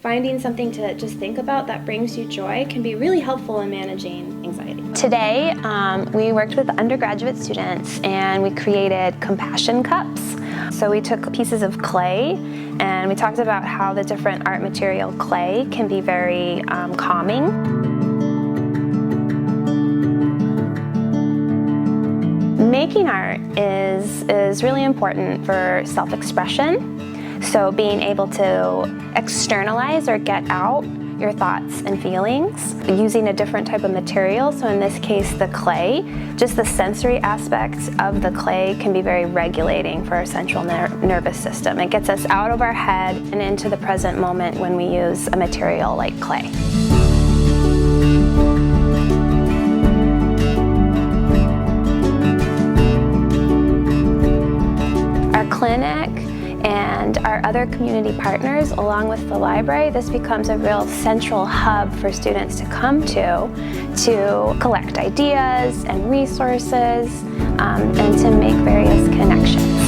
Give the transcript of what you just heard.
finding something to just think about that brings you joy can be really helpful in managing anxiety. Today, we worked with undergraduate students and we created compassion cups. So we took pieces of clay and we talked about how the different art material clay can be very calming. Making art is really important for self-expression. So being able to externalize or get out your thoughts and feelings using a different type of material. So in this case, the clay, just the sensory aspects of the clay can be very regulating for our central nervous system. It gets us out of our head and into the present moment when we use a material like clay. Our clinic and our other community partners, along with the library, this becomes a real central hub for students to come to collect ideas and resources and to make various connections.